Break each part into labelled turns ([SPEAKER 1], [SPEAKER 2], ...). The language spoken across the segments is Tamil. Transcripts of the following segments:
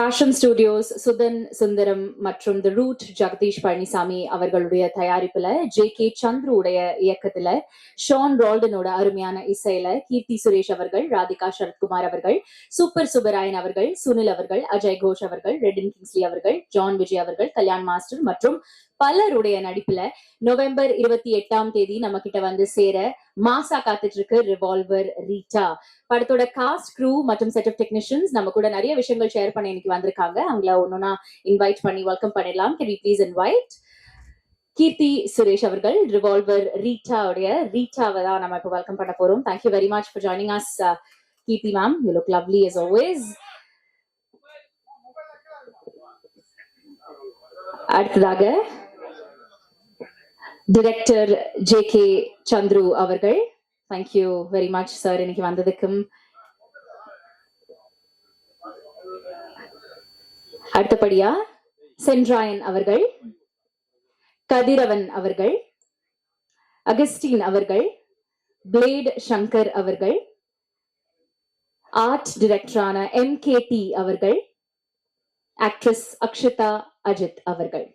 [SPEAKER 1] பேஷன் ஸ்டுடியோஸ் சுதன் சுந்தரம் மற்றும் தி ரூட் ஜெகதீஷ் பழனிசாமி அவர்களுடைய தயாரிப்புல ஜே.கே. சந்துரு உடைய இயக்கத்துல ஷான் ரால்டனோட அருமையான இசையில கீர்த்தி சுரேஷ் அவர்கள், ராதிகா சரத்குமார் அவர்கள், சூப்பர் சுப்பராயன் அவர்கள், சுனில் அவர்கள், அஜய் கோஷ் அவர்கள், ரெடின் கிங்ஸ்லி அவர்கள், ஜான் விஜய் அவர்கள், கல்யாண் மாஸ்டர் மற்றும் பலருடைய நடிப்புல நவம்பர் 28 நம்ம கிட்ட வந்து சேர மாசா காத்துட்டு இருக்கு ரிவால்வர் ரீட்டா படத்தோட காஸ்ட், க்ரூ மற்றும் செட் ஆஃப் டெக்னீஷியன்ஸ் நம்ம கூட நிறைய விஷயங்கள் ஷேர் பண்ண இன்னைக்கு வந்திருக்காங்க. அவங்கள ஒன்னொன்னா இன்வைட் பண்ணி வெல்கம் பண்ணிடலாம். Can we please invite Keerthy Suresh அவர்கள், ரிவால்வர் ரீட்டாவுடைய ரீட்டாவை தான் நம்ம இப்போ வெல்கம் பண்ண போறோம். Thank you very much for joining us Keerthy ma'am. You look lovely as always. அடுத்ததாக டைரக்டர் ஜே.கே. சந்துரு அவர்கள். தேங்க்யூ வெரி மச் சார் இன்னைக்கு வந்ததுக்கும். அடுத்தபடியா சென்ட்ராயன் அவர்கள், கதிரவன் அவர்கள், அகஸ்டின் அவர்கள், பிளேட் சங்கர் அவர்கள், ஆர்ட் டைரக்டரான எம்.கே.டி. அவர்கள், ஆக்ட்ரஸ் அக்ஷதா அஜித் அவர்கள்.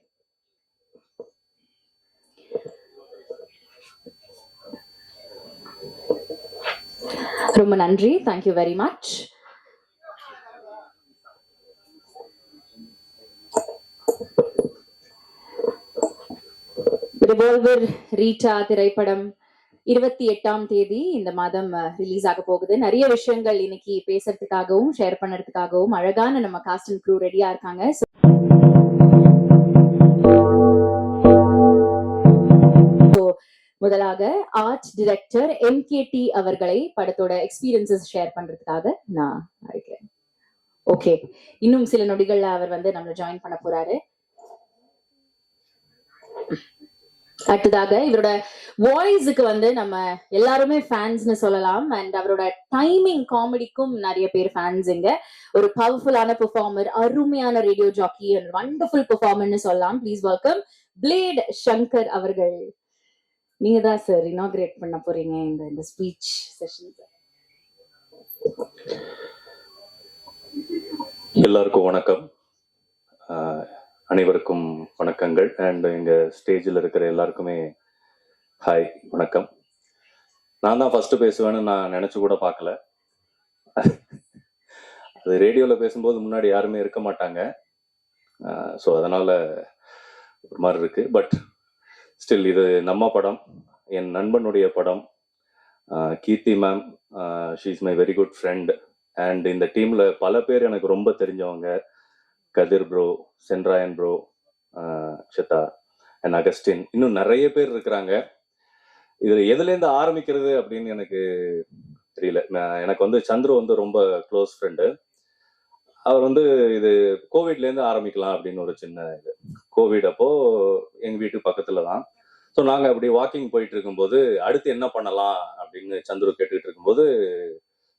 [SPEAKER 1] ரொம்ப நன்றி. Thank you very much. Revolver Rita திரைப்படம் 28 இந்த மாதம் ரிலீஸ் ஆக போகுது. நிறைய விஷயங்கள் இன்னைக்கு பேசுறதுக்காகவும் ஷேர் பண்றதுக்காகவும் அழகான நம்ம காஸ்ட் அண்ட் க்ரூ ரெடியா இருக்காங்க. முதலாக ஆர்ட் டைரக்டர் எம்.கே.டி. அவர்களை படத்தோட எக்ஸ்பீரியன்சஸ் ஷேர் பண்றதுக்காக நான் அழைக்கிறேன். ஓகே, இன்னும் சில நொடிகள்ல அவர் வந்து நம்மள ஜாயின் பண்ண போறாரு. அடுத்ததாக இவரோட வாய்ஸுக்கு வந்து நம்ம எல்லாருமே ஃபேன்ஸ்னு சொல்லலாம். அண்ட் அவரோட டைமிங் காமெடிக்கும் நிறைய பேர் ஃபேன்ஸ். இங்க ஒரு பவர்ஃபுல்லான பெர்ஃபார்மர், அருமையான ரேடியோ ஜாக்கி அண்ட் வண்டர்ஃபுல் பெர்ஃபார்மர்னு சொல்லலாம். ப்ளீஸ் வெல்கம் பிளேட் சங்கர் அவர்கள். நீங்க தான் சார் இனாகிரேட் பண்ண போறீங்க இந்த ஸ்பீச் செஷன்.
[SPEAKER 2] எல்லாருக்கும் வணக்கம், அனைவருக்கும் வணக்கங்கள். அண்ட் இங்க ஸ்டேஜில் இருக்கிற எல்லாருக்குமே ஹாய், வணக்கம். நான் தான் ஃபர்ஸ்ட் பேசுவேன்னு நான் நினைச்சு கூட பார்க்கல. அது ரேடியோவில் பேசும்போது முன்னாடி யாருமே இருக்க மாட்டாங்க. ஸோ அதனால ஒரு மாதிரி இருக்கு. பட் ஸ்டில் இது நம்ம படம், என் நண்பனுடைய படம். Keerthi ma'am, she is my very good friend. And இந்த டீம்ல பல பேர் எனக்கு ரொம்ப தெரிஞ்சவங்க. Kathir bro, Sendrayan bro, Akshata and Augustine, இன்னும் நிறைய பேர் இருக்கிறாங்க. இதுல எதுலேருந்து ஆரம்பிக்கிறது அப்படின்னு எனக்கு தெரியல. எனக்கு வந்து சந்துரு வந்து ரொம்ப க்ளோஸ் ஃப்ரெண்டு. அவர் வந்து இது கோவிட்லேருந்து ஆரம்பிக்கலாம் அப்படின்னு ஒரு சின்ன இது. கோவிட் அப்போ எங்கள் வீட்டு பக்கத்துல தான். ஸோ நாங்கள் அப்படி வாக்கிங் போயிட்டு இருக்கும்போது அடுத்து என்ன பண்ணலாம் அப்படின்னு சந்துரு கேட்டுக்கிட்டு இருக்கும்போது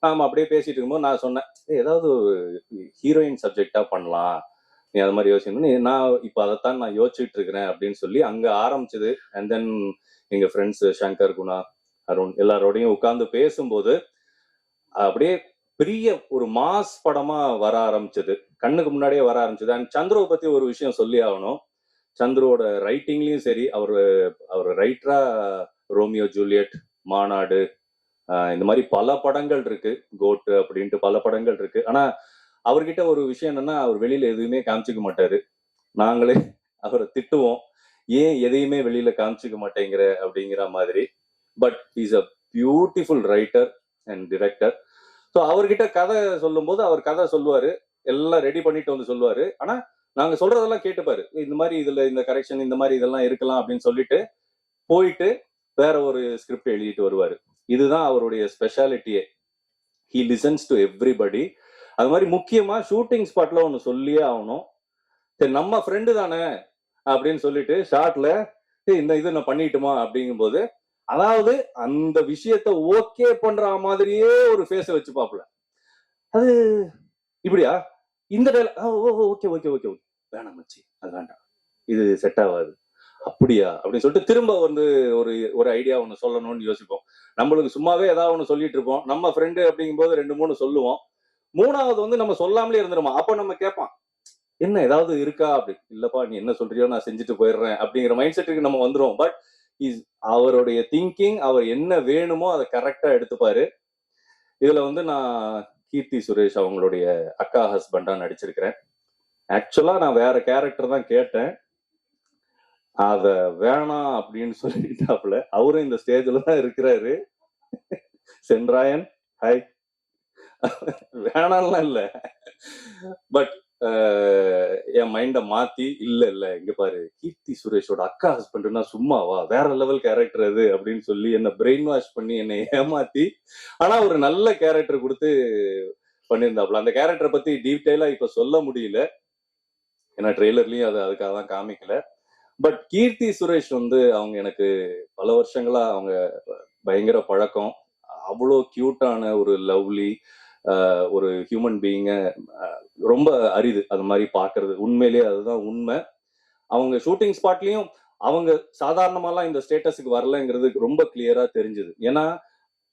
[SPEAKER 2] நாம அப்படியே பேசிட்டு இருக்கும்போது நான் சொன்னேன், ஏதாவது ஹீரோயின் சப்ஜெக்டா பண்ணலாம், நீ அது மாதிரி யோசிக்கணும். நான் இப்போ அதைத்தான் நான் யோசிச்சுட்டு இருக்கிறேன் அப்படின்னு சொல்லி அங்கே ஆரம்பிச்சது. அண்ட் தென் எங்கள் ஃப்ரெண்ட்ஸ் சங்கர், குணா, அருண் எல்லாரோடையும் உட்கார்ந்து பேசும்போது அப்படியே பெரிய ஒரு மாஸ் படமா வர ஆரம்பிச்சது, கண்ணுக்கு முன்னாடியே வர ஆரம்பிச்சது. அண்ட் சந்துருவை பத்தி ஒரு விஷயம் சொல்லி ஆகணும். சந்துருவோட ரைட்டிங்லயும் சரி, அவர் ரைட்டரா ரோமியோ ஜூலியட், மாநாடு, இந்த மாதிரி பல படங்கள் இருக்கு, கோட்டு அப்படின்ட்டு பல படங்கள் இருக்கு. ஆனா அவர்கிட்ட ஒரு விஷயம் என்னன்னா, அவர் வெளியில எதுவுமே காமிச்சிக்க மாட்டாரு. நாங்களே அவரை திட்டுவோம், ஏன் எதையுமே வெளியில காமிச்சிக்க மாட்டேங்கிற அப்படிங்கிற மாதிரி. But is a beautiful writer and director. So அவர்கிட்ட கதை சொல்லும் போது அவர் கதை சொல்லுவாரு, எல்லாம் ரெடி பண்ணிட்டு வந்து சொல்லுவாரு. ஆனா நாங்க சொல்றதெல்லாம் கேட்டுப்பாரு, இந்த மாதிரி இதுல இந்த கரெக்ஷன் இந்த மாதிரி இதெல்லாம் இருக்கலாம் அப்படின்னு சொல்லிட்டு போயிட்டு வேற ஒரு ஸ்கிரிப்ட் எழுதிட்டு வருவாரு. இதுதான் அவருடைய ஸ்பெஷாலிட்டியே. He listens to everybody. அது மாதிரி முக்கியமா ஷூட்டிங் ஸ்பாட்ல ஒன்று சொல்லியே ஆகணும். சரி நம்ம ஃப்ரெண்டு தானே அப்படின்னு சொல்லிட்டு ஷார்ட்ல இந்த இது நான் பண்ணிட்டுமா அப்படிங்கும்போது, அதாவது அந்த விஷயத்த ஓகே பண்ற மாதிரியே ஒரு ஃபேஸை வச்சு பாப்பல. அது இப்படியா, இந்த ஓகே ஓகே ஓகே வேணாம் மச்சி, அது வேண்டாம், இது செட் ஆகாது, அப்படியா அப்படின்னு சொல்லிட்டு திரும்ப வந்து ஒரு ஐடியா ஒன்று சொல்லணும்னு யோசிப்போம். நம்மளுக்கு சும்மாவே ஏதாவது ஒன்று சொல்லிட்டு இருப்போம். நம்ம ஃப்ரெண்டு அப்படிங்கும்போது 2-3 சொல்லுவோம். 3வது வந்து நம்ம சொல்லாமலே இருந்துருமா. அப்ப நம்ம கேட்பான், என்ன ஏதாவது இருக்கா அப்படி, இல்லப்பா நீ என்ன சொல்றியோ நான் செஞ்சுட்டு போயிடுறேன் அப்படிங்கிற மைண்ட் செட்டுக்கு நம்ம வந்துருவோம். பட் அவருடைய திங்கிங், அவர் என்ன வேணுமோ அதை கரெக்டா எடுத்துப்பாரு. இதுல வந்து நான் கீர்த்தி சுரேஷ் அவங்களுடைய அக்கா ஹஸ்பண்டா நடிச்சிருக்கிறேன். ஆக்சுவலா நான் வேற கேரக்டர் தான் கேட்டேன், அத வேணாம் அப்படின்னு சொல்லிட்டாப்புல. அவரும் இந்த ஸ்டேஜ்ல தான் இருக்கிறாரு. சென்றாயன் ஹாய். வேணாம்லாம் இல்ல, பட் என் மைண்ட மாத்தி, இல்ல இங்க பாரு, கீர்த்தி சுரேஷோட அக்கா ஹஸ்பண்ட்னா சும்மாவா, வேற லெவல் கேரக்டர் அது அப்படின்னு சொல்லி என்ன பிரெயின் வாஷ் பண்ணி என்னை ஏமாத்தி, ஆனா ஒரு நல்ல கேரக்டர் கொடுத்து பண்ணியிருந்தாப்புல. அந்த கேரக்டரை பத்தி டீட்டெயிலா இப்ப சொல்ல முடியல, ஏன்னா ட்ரெய்லர்லயும் அதுக்காக தான் காமிக்கல. பட் கீர்த்தி சுரேஷ் வந்து அவங்க எனக்கு பல வருஷங்களா அவங்க பயங்கர பழக்கம். அவ்வளோ கியூட்டான ஒரு லவ்லி ஒரு ஹியூமன் பீயிங்க ரொம்ப அரிது அது மாதிரி பாக்குறது. உண்மையிலேயே அதுதான் உண்மை. அவங்க ஷூட்டிங் ஸ்பாட்லயும் அவங்க சாதாரணமாலாம் இந்த ஸ்டேட்டஸுக்கு வரலங்கிறது ரொம்ப கிளியரா தெரிஞ்சது. ஏன்னா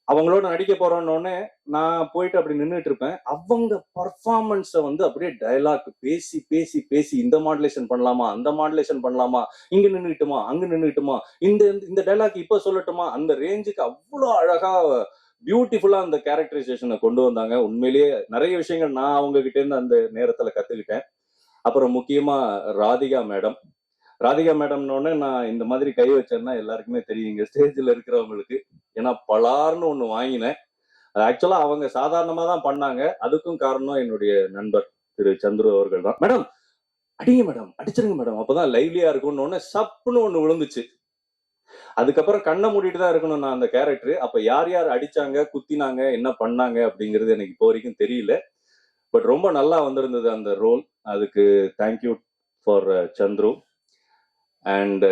[SPEAKER 2] அவங்களோட நடிக்க போறோன்னே நான் போயிட்டு அப்படி நின்றுட்டு இருப்பேன். அவங்க பர்ஃபார்மன்ஸை வந்து அப்படியே டயலாக் பேசி பேசி பேசி, இந்த மாடுலேஷன் பண்ணலாமா, அந்த மாடுலேஷன் பண்ணலாமா, இங்க நின்றுட்டுமா, அங்க நின்றுட்டுமா, இந்த இந்த டயலாக் இப்ப சொல்லட்டுமா, அந்த ரேஞ்சுக்கு அவ்வளோ அழகா பியூட்டிஃபுல்லா அந்த கேரக்டரைசேஷனை கொண்டு வந்தாங்க. உண்மையிலேயே நிறைய விஷயங்கள் நான் அவங்க கிட்ட இருந்து அந்த நேரத்துல கத்துக்கிட்டேன். அப்புறம் முக்கியமா ராதிகா மேடம். ராதிகா மேடம்னோடனே நான் இந்த மாதிரி கை வச்சேன்னா எல்லாருக்குமே தெரியும் இங்க ஸ்டேஜ்ல இருக்கிறவங்களுக்கு. ஏன்னா பலார்னு ஒண்ணு வாங்கினேன். ஆக்சுவலா அவங்க சாதாரணமா தான் பண்ணாங்க. அதுக்கும் காரணம் என்னுடைய நண்பர் திரு சந்துரு அவர்கள் தான். மேடம் அடிங்க மேடம், அடிச்சிருங்க மேடம், அப்பதான் லைவ்லியா இருக்கும்னு சப்புன்னு ஒண்ணு விழுந்துச்சு. அதுக்கப்புறம் கண்ணை மூடிட்டு தான் இருக்கணும் நான் அந்த கேரக்டர். அப்ப யார் யார் அடிச்சாங்க, குத்தினாங்க, என்ன பண்ணாங்க அப்படிங்கிறது எனக்கு இப்போ வரைக்கும் தெரியல. பட் ரொம்ப நல்லா வந்திருந்தது அந்த ரோல். அதுக்கு தேங்க்யூ ஃபார் சந்துரு. அண்ட்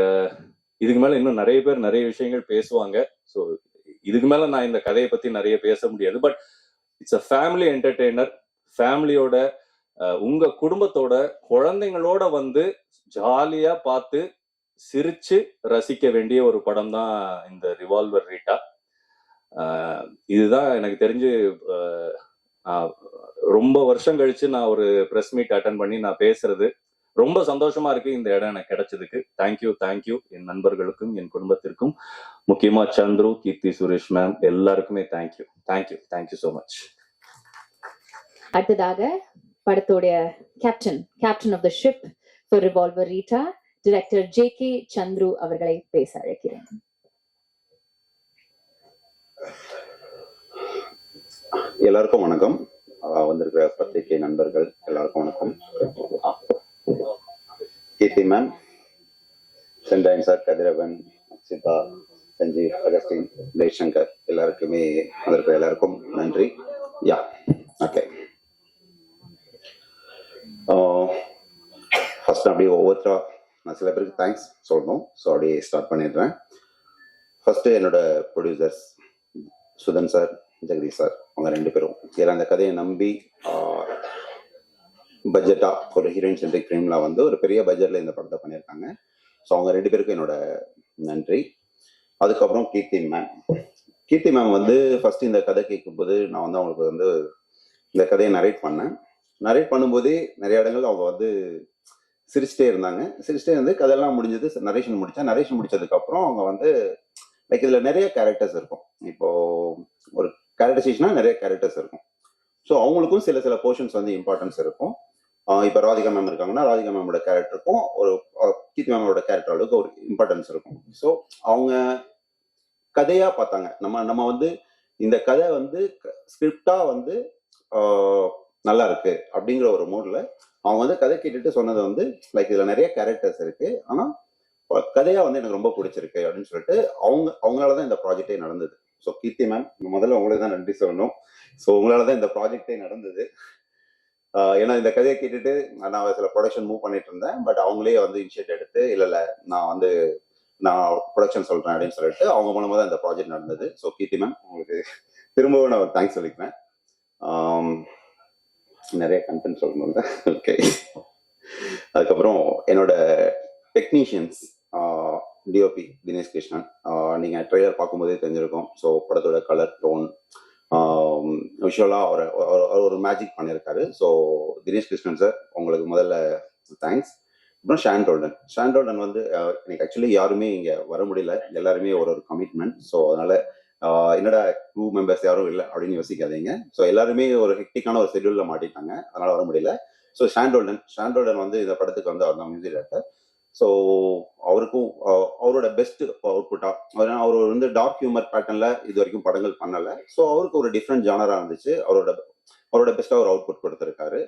[SPEAKER 2] இதுக்கு மேல இன்னும் நிறைய பேர் நிறைய விஷயங்கள் பேசுவாங்க. ஸோ இதுக்கு மேல நான் இந்த கதையை பத்தி நிறைய பேச முடியாது. But it's a family entertainer. ஃபேமிலியோட உங்க குடும்பத்தோட குழந்தைங்களோட வந்து ஜாலியா பார்த்து சிரிச்சு ரசிக்க வேண்டிய ஒரு படம் தான் இந்த ரிவால்வர் ரீட்டா. இதுதான் எனக்கு தெரிஞ்சு ரொம்ப வருஷம் கழிச்சு நான் ஒரு பிரஸ் மீட் அட்டன் பண்ணி நான் பேசுறது. ரொம்ப சந்தோஷமா இருக்கு இந்த இடம் எனக்கு கிடைச்சதுக்கு. தேங்க்யூ என் நண்பர்களுக்கும் என் குடும்பத்திற்கும், முக்கியமா சந்துரு, கீர்த்தி சுரேஷ் மேம் எல்லாருக்குமே தேங்க்யூ சோ மச்.
[SPEAKER 1] அடுத்ததாக படத்தோடைய captain of the ship for revolver Rita director J K. Chandru அவர்களை பேச அழைக்கிறேன்.
[SPEAKER 3] எல்லாருக்கும் வணக்கம். வந்திருக்கிற பத்திரிகை நண்பர்கள் எல்லாருக்கும் வணக்கம். கீர்த்தி மேம், சென்றாயன் சார், கதிரவன், சிதா, சஞ்சீவ், அகஸ்டின், ஜெய்சங்கர் எல்லாருக்குமே வந்திருக்கிற எல்லாருக்கும் நன்றி. ஓகே, ஃபர்ஸ்ட் அப்படியே ஒவ்வொருத்தரா நான் சில பேருக்கு தேங்க்ஸ் சொல்லணும். ஸோ அப்படியே ஸ்டார்ட் பண்ணிடுறேன். ஃபர்ஸ்ட் என்னோட producers Sudhan sir, Jagadish sir, அவங்க 2 பேரும் ஏன்னா அந்த கதையை நம்பி பட்ஜெட்டா ஒரு ஹீரோயின் சென்ட்ரிக் ஃபிலிம்ல வந்து ஒரு பெரிய பட்ஜெட்ல இந்த படத்தை பண்ணியிருக்காங்க. ஸோ அவங்க 2 பேருக்கும் என்னோட நன்றி. அதுக்கப்புறம் கீர்த்தி மேம் வந்து ஃபர்ஸ்ட் இந்த கதை கேட்கும்போது நான் வந்து அவங்களுக்கு வந்து இந்த கதையை நரேட் பண்ணும்போதே நிறைய இடங்கள் அவங்க வந்து சிரிச்சிட்டே இருந்து கதையெல்லாம் முடிஞ்சது. நரேஷன் முடிச்சதுக்கு அப்புறம் அவங்க வந்து லைக் இதுல நிறைய கேரக்டர்ஸ் இருக்கும். இப்போ ஒரு கேரக்டரைசேஷனா நிறைய கேரக்டர்ஸ் இருக்கும். ஸோ அவங்களுக்கும் சில போர்ஷன்ஸ் வந்து இம்பார்ட்டன்ஸ் இருக்கும். இப்போ ராதிகா மேம் இருக்காங்கன்னா ராதிகா மேமோட கேரக்டருக்கும் ஒரு கீர்த்தி மேமோட கேரக்டர் அளவுக்கு ஒரு இம்பார்ட்டன்ஸ் இருக்கும். ஸோ அவங்க கதையா பார்த்தாங்க. நம்ம வந்து இந்த கதை வந்து ஸ்கிரிப்டா வந்து நல்லா இருக்கு அப்படிங்கிற ஒரு மூட்ல அவங்க வந்து கதை கேட்டுட்டு சொன்னது வந்து லைக் இதுல நிறைய கேரக்டர்ஸ் இருக்கு, ஆனா கதையா வந்து எனக்கு ரொம்ப பிடிச்சிருக்கு அப்படின்னு சொல்லிட்டு அவங்களாலதான் இந்த ப்ராஜெக்டே நடந்தது. ஸோ கீர்த்தி மேம், முதல்ல உங்களுக்கு தான் நன்றி சொல்லணும். ஸோ உங்களாலதான் இந்த ப்ராஜெக்டே நடந்தது. ஏன்னா இந்த கதையை கேட்டுட்டு நான் சில ப்ரொடக்ஷன் மூவ் பண்ணிட்டு இருந்தேன். பட் அவங்களே வந்து இனிஷியேட் எடுத்து இல்ல நான் ப்ரொடக்ஷன் சொல்றேன் அப்படின்னு சொல்லிட்டு அவங்க மூலமா தான் இந்த ப்ராஜெக்ட் நடந்தது. ஸோ கீர்த்தி மேம், உங்களுக்கு திரும்பவும் நான் தேங்க்ஸ் சொல்லிக்கிறேன். நிறைய கண்டென்ட் சொல்லணும். ஓகே, அதுக்கப்புறம் என்னோட டெக்னீஷியன்ஸ் டிஓபி தினேஷ் கிருஷ்ணன், நீங்க ட்ரெய்லர் பார்க்கும்போதே தெரிஞ்சிருக்கும். ஸோ படத்தோட கலர் டோன் விஷுவலா அவர் ஒரு மேஜிக் பண்ணியிருக்காரு. ஸோ தினேஷ் கிருஷ்ணன் சார், உங்களுக்கு முதல்ல தேங்க்ஸ். அப்புறம் ஷான் ரோல்டன் வந்து எனக்கு ஆக்சுவலி யாருமே இங்கே வர முடியல, எல்லாருமே ஒரு ஒரு கமிட்மெண்ட். ஸோ அதனால என்னடா க்ரூ மெம்பர்ஸ் யாரும் இல்லை அப்படின்னு யோசிக்காதீங்க. ஸோ எல்லாருமே ஒரு ஹெக்டிக்கான ஒரு ஷெட்யூலில் மாட்டிட்டாங்க, அதனால வர முடியல. ஸோ ஷான் ரோல்டன் வந்து இந்த படத்துக்கு வந்து அவர் தான் மியூசிக் டைரக்டர். ஸோ அவருக்கும் அவரோட பெஸ்ட் அவுட்புட்டா, அவர் வந்து டார்க் ஹியூமர் பேட்டர்ன்ல இது வரைக்கும் படங்கள் பண்ணல. ஸோ அவருக்கு ஒரு டிஃப்ரெண்ட் ஜானரா இருந்துச்சு, அவரோட பெஸ்டா ஒரு அவுட்புட் கொடுத்துருக்காரு.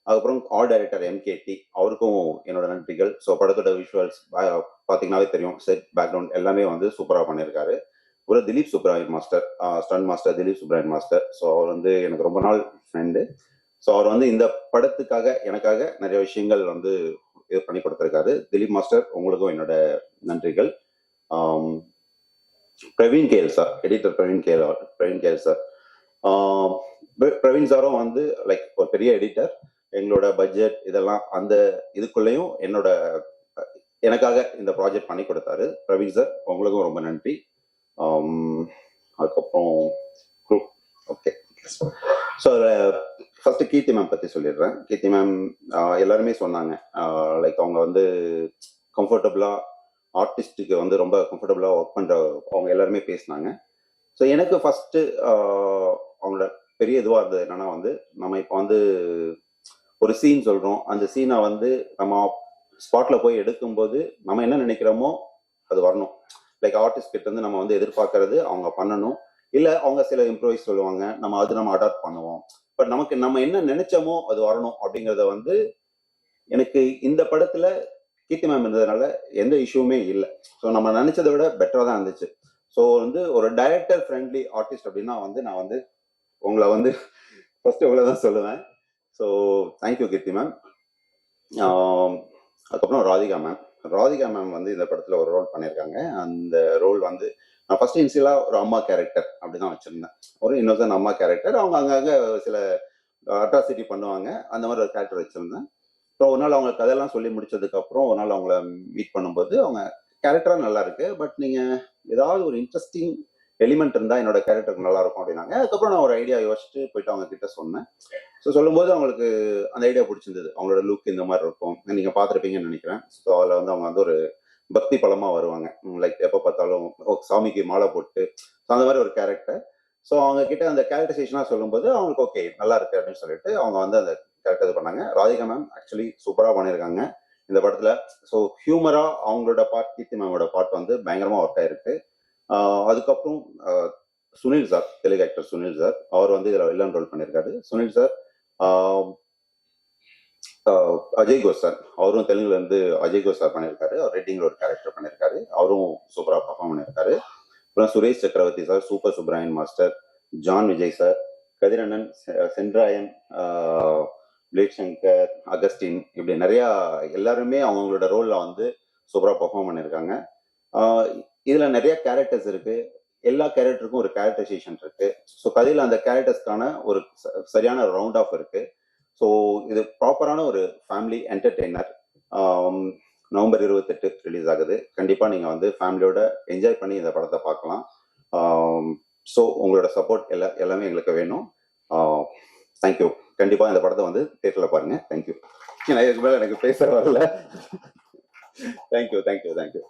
[SPEAKER 3] அதுக்கப்புறம் ஆர்ட் டைரக்டர் எம்கேடி, அவருக்கும் என்னோட நன்றிகள். ஸோ படத்தோட விஷுவல்ஸ் பார்த்தீங்கன்னாவே தெரியும், செட் பேக்ரவுண்ட் எல்லாமே வந்து சூப்பராக பண்ணியிருக்காரு. ஒரு Dileep Subbarayan master, stun master Dileep Subbarayan master. So அவர் வந்து எனக்கு ரொம்ப நாள் ஃப்ரெண்டு. ஸோ அவர் வந்து இந்த படத்துக்காக எனக்காக நிறைய விஷயங்கள் வந்து இது பண்ணி கொடுத்துருக்காரு. திலீப் மாஸ்டர், உங்களுக்கும் என்னோட நன்றிகள். Praveen KL sir, editor Praveen KL sir. Praveen சாரும் வந்து லைக் ஒரு பெரிய எடிட்டர். எங்களோட பட்ஜெட் இதெல்லாம் அந்த இதுக்குள்ளேயும் எனக்காக இந்த ப்ராஜெக்ட் பண்ணி கொடுத்தாரு. பிரவீன் சார், உங்களுக்கும் ரொம்ப நன்றி. அதுக்கப்புறம் ஓகே. ஸோ ஃபர்ஸ்ட் கீர்த்தி மேம் பற்றி சொல்லிடுறேன். கீர்த்தி மேம் எல்லாருமே சொன்னாங்க, லைக் அவங்க வந்து கம்ஃபர்டபுளாக ஆர்டிஸ்ட்டுக்கு வந்து ரொம்ப கம்ஃபர்டபுளாக ஒர்க் பண்ணுற அவங்க எல்லாருமே பேசினாங்க. ஸோ எனக்கு ஃபஸ்ட்டு அவங்களோட பெரிய இதுவாக இருந்தது என்னன்னா வந்து, நம்ம இப்போ வந்து ஒரு சீன் சொல்கிறோம், அந்த சீனை வந்து நம்ம ஸ்பாட்டில் போய் எடுக்கும்போது நம்ம என்ன நினைக்கிறோமோ அது வரணும். லைக் ஆர்டிஸ்ட் கிட்ட இருந்து நம்ம வந்து எதிர்பார்க்கறது அவங்க பண்ணணும். இல்லை அவங்க சில இம்ப்ரோவைஸ் சொல்லுவாங்க, நம்ம அடாப்ட் பண்ணுவோம். பட் நம்ம என்ன நினைச்சோமோ அது வரணும் அப்படிங்கிறத வந்து எனக்கு இந்த படத்துல கீர்த்தி மேம் இருந்ததுனால எந்த இஷ்யூமே இல்லை. ஸோ நம்ம நினைச்சதை விட பெட்டராக தான் இருந்துச்சு. ஸோ வந்து ஒரு டைரக்டர் ஃப்ரெண்ட்லி ஆர்டிஸ்ட் அப்படின்னா வந்து நான் வந்து உங்களை வந்து ஃபர்ஸ்ட் உங்களை தான் சொல்லுவேன். ஸோ தேங்க்யூ கீர்த்தி மேம். அதுக்கப்புறம் ராதிகா மேம் வந்து இந்த படத்துல ஒரு ரோல் பண்ணியிருக்காங்க. அந்த ரோல் வந்து நான் ஃபர்ஸ்ட் இன்சியலா ஒரு அம்மா கேரக்டர் அப்படிதான் வச்சிருந்தேன், ஒரு இன்னொரு அம்மா கேரக்டர். அவங்க அங்கங்க சில அட்ராசிட்டி பண்ணுவாங்க, அந்த மாதிரி ஒரு கேரக்டர் வச்சிருந்தேன். அப்புறம் ஒரு நாள் அவங்க கதையெல்லாம் சொல்லி முடிச்சதுக்கு அப்புறம் ஒரு நாள் அவங்கள மீட் பண்ணும்போது, அவங்க கேரக்டரா நல்லா இருக்கு, பட் நீங்க ஏதாவது ஒரு இன்ட்ரெஸ்டிங் எலிமெண்ட் இருந்தா என்னோட கேரக்டருக்கு நல்லா இருக்கும் அப்படின்னாங்க. அதுக்கப்புறம் நான் ஒரு ஐடியா யோசிச்சுட்டு போயிட்டு அவங்க கிட்ட சொன்னேன். ஸோ சொல்லும்போது அவங்களுக்கு அந்த ஐடியா பிடிச்சிருந்தது. அவங்களோட லுக் இந்த மாதிரி இருக்கும், நீங்க பார்த்துருப்பீங்கன்னு நினைக்கிறேன். ஸோ அதில் வந்து அவங்க வந்து ஒரு பக்தி பலமா வருவாங்க, லைக் எப்போ பார்த்தாலும் சாமிக்கு மாலை போட்டு அந்த மாதிரி ஒரு கேரக்டர். ஸோ அவங்க கிட்ட அந்த கேரக்டரைசேஷனா சொல்லும்போது அவங்களுக்கு ஓகே நல்லா இருக்கு அப்படின்னு சொல்லிட்டு அவங்க வந்து அந்த கேரக்டர் இது பண்ணாங்க. ராதிகா மேம் ஆக்சுவலி சூப்பரா பண்ணியிருக்காங்க இந்த படத்துல. ஸோ ஹியூமரா அவங்களோட பார்ட், கீர்த்தி மேமோட பார்ட் வந்து பயங்கரமா ஒர்க் ஆயிருக்கு. அதுக்கப்புறம் Sunil sir, Telugu actor Sunil sir, அவர் வந்து இதுல வில்லன் ரோல் பண்ணியிருக்காரு. சுனில் சார், அஜய் கோஷ் சார், அவரும் தெலுங்குல இருந்து அஜய் கோஷ் சார் பண்ணியிருக்காரு. அவர் ரெட்டிங்ல ஒரு கேரக்டர் பண்ணியிருக்காரு, அவரும் சூப்பரா பர்ஃபார்ம் பண்ணியிருக்காரு. அப்புறம் Suresh Chakravarthy sir, super Subbarayan master, John Vijay sir, கதிரண்ணன், சென்ட்ராயன், பிளேக் சங்கர், அகஸ்டின், இப்படி நிறைய எல்லாருமே அவங்களோட ரோல்ல வந்து சூப்பரா பர்ஃபார்ம் பண்ணியிருக்காங்க. இதுல நிறைய கேரக்டர்ஸ் இருக்கு, எல்லா கேரக்டருக்கும் ஒரு கேரக்டரைசேஷன் இருக்கு. ஸோ கதையில அந்த கேரக்டர்ஸ்க்கான ஒரு சரியான ரவுண்ட் ஆஃப் இருக்கு. ஸோ இது ப்ராப்பரான ஒரு ஃபேமிலி என்டர்டெய்னர். நவம்பர் 28 ரிலீஸ் ஆகுது. கண்டிப்பா நீங்க வந்து ஃபேமிலியோட என்ஜாய் பண்ணி இந்த படத்தை பார்க்கலாம். ஸோ உங்களோட சப்போர்ட் எல்லாமே எங்களுக்கு வேணும். தேங்க்யூ. கண்டிப்பா இந்த படத்தை வந்து தியேட்டர்ல பாருங்க. தேங்க்யூ. இதுக்கு மேல எனக்கு பேச வரல. தேங்க்யூ.